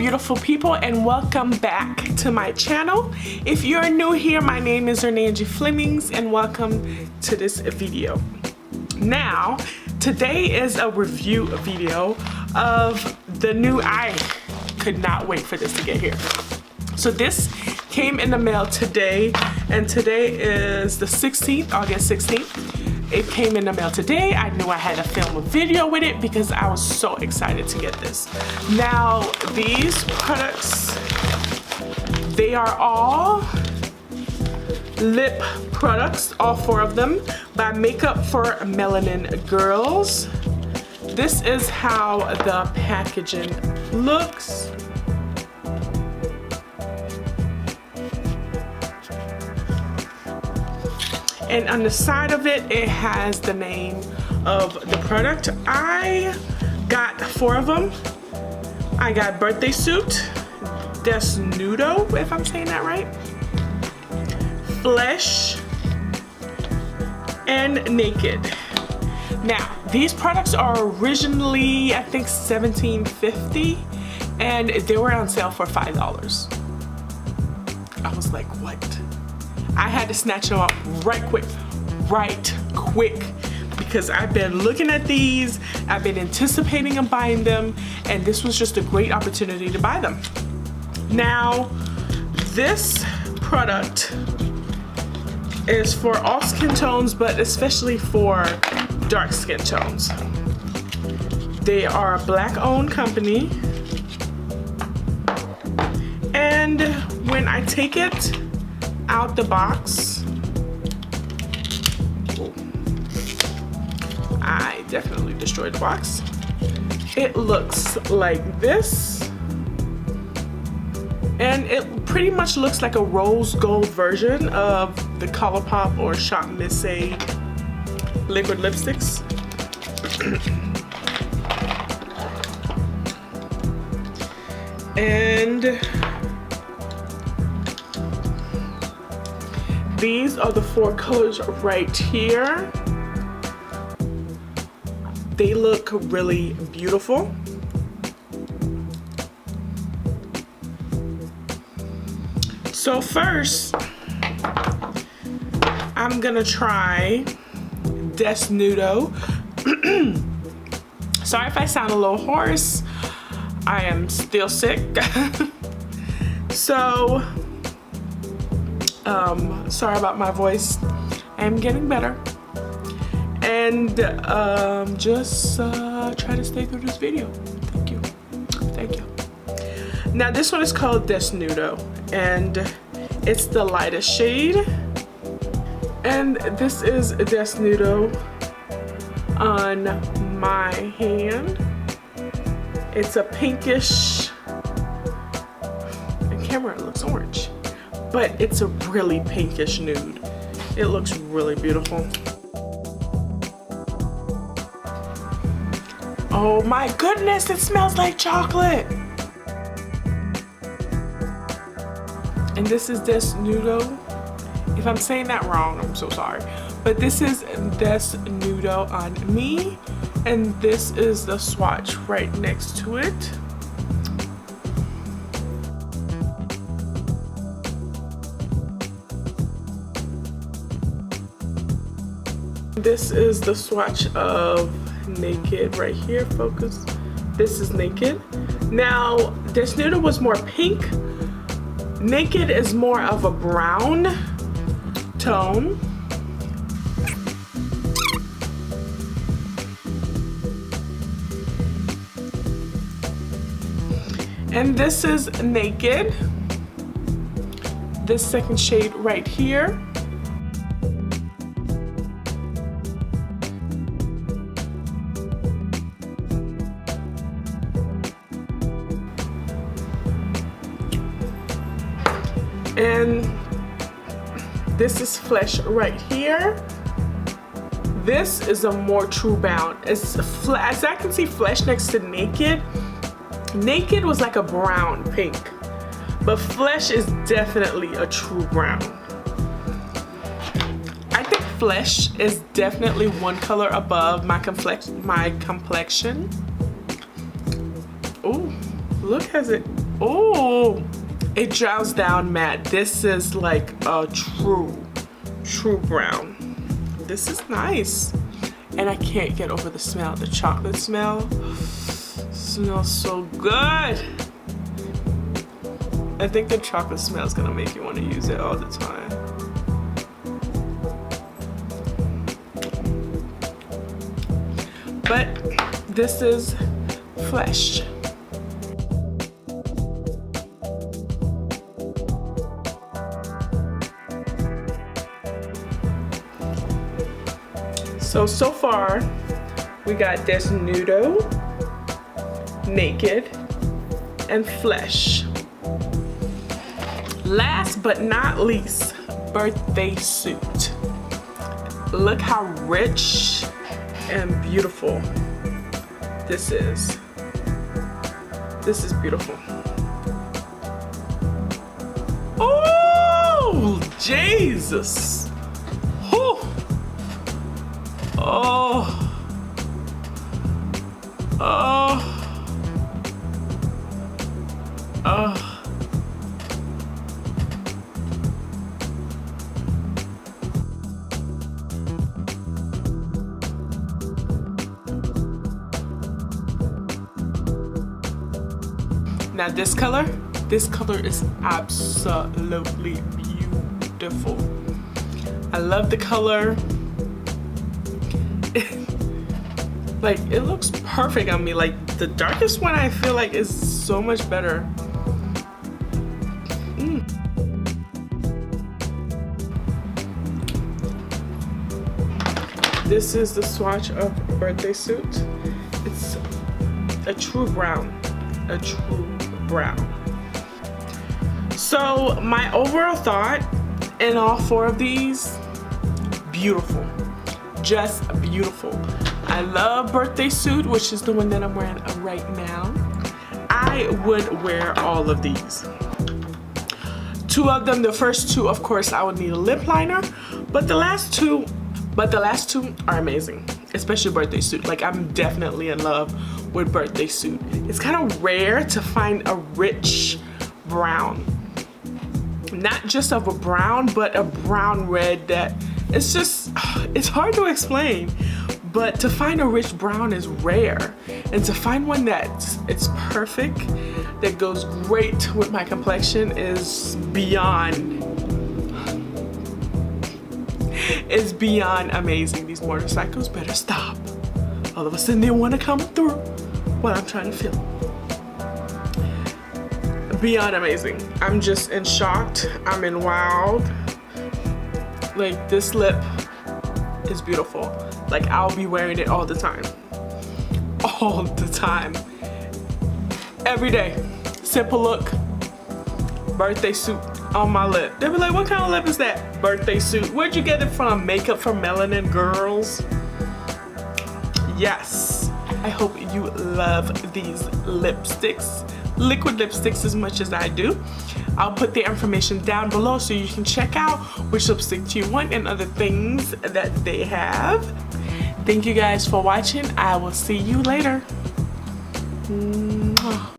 beautiful people, and welcome back to my channel. If you're new here, my name is M.F.M.G Flemings and welcome to this video. Now, today is a review video of the new, I could not wait for this to get here. So this came in the mail today, and today is the 16th, August 16th. It came in the mail today. I knew I had to film a video with it because I was so excited to get this. Now, these products, they are all lip products, all 4 of them, by Makeup for Melanin Girls. This is how the packaging looks. And on the side of it, it has the name of the product. I got 4 of them. I got Birthday Suit, Desnudo, if I'm saying that right, Flesh, and Naked. Now, these products are originally, I think, $17.50, and they were on sale for $5. I was like, what? I had to snatch them up right quick, because I've been looking at these, I've been anticipating and buying them, and this was just a great opportunity to buy them. Now, this product is for all skin tones, but especially for dark skin tones. They are a Black-owned company, and when I take it out the box, I definitely destroyed the box. It looks like this, and it pretty much looks like a rose gold version of the ColourPop or Shop Miss A liquid lipsticks. And these are the 4 colors right here. They look really beautiful. So first, I'm gonna try Desnudo. Sorry if I sound a little hoarse. I am still sick. So, sorry about my voice. I am getting better. And just try to stay through this video. Thank you. Thank you. Now this one is called Desnudo, and it's the lightest shade. And this is Desnudo on my hand. It's a pinkish, the camera looks orange, but it's a really pinkish nude. It looks really beautiful. Oh my goodness, it smells like chocolate. And this is Desnudo. If I'm saying that wrong, I'm so sorry. But this is Desnudo on me, and this is the swatch right next to it. This is the swatch of Naked right here, focus. This is Naked. Now, Desnudo was more pink. Naked is more of a brown tone. And this is Naked. This second shade right here. And this is Flesh right here. This is a more true brown. As I can see Flesh next to Naked. Naked was like a brown pink, but Flesh is definitely a true brown. I think Flesh is definitely one color above my complexion. Oh, look, has it Oh, it drowns down matte. This is like a true brown. This is nice. And I can't get over the smell. The chocolate smell smells so good. I think the chocolate smell is gonna make you want to use it all the time. But this is Flesh. So far, we got Desnudo, Naked, and Flesh. Last but not least, Birthday Suit. Look how rich and beautiful this is. This is beautiful. Oh, Jesus. Whew. Oh. Oh. Oh. Now this color is absolutely beautiful. I love the color. Like, it looks perfect on me. Like, the darkest one I feel like is so much better. This is the swatch of Birthday Suit. It's a true brown. A true brown. So my overall thought in all four of these, beautiful, just beautiful. I love Birthday Suit, which is the one that I'm wearing right now. I would wear all of these. Two of them, the first two, of course, I would need a lip liner, but the last two are amazing, especially Birthday Suit. Like, I'm definitely in love with Birthday Suit. It's kind of rare to find a rich brown. Not just of a brown, but a brown red that it's just, it's hard to explain. But to find a rich brown is rare. And to find one that's perfect, that goes great with my complexion is beyond amazing. These motorcycles better stop. All of a sudden they want to come through while I'm trying to film. Beyond amazing. I'm just in shock. I'm in wild. Like, this lip is beautiful. Like, I'll be wearing it all the time. All the time. Every day. Simple look. Birthday Suit on my lip. They'll be like, what kind of lip is that? Birthday Suit. Where'd you get it from? Makeup from Melanin, girls? Yes. I hope you love these lipsticks. Liquid lipsticks as much as I do. I'll put the information down below so you can check out which lipstick you want and other things that they have. Thank you guys for watching. I will see you later. Mwah.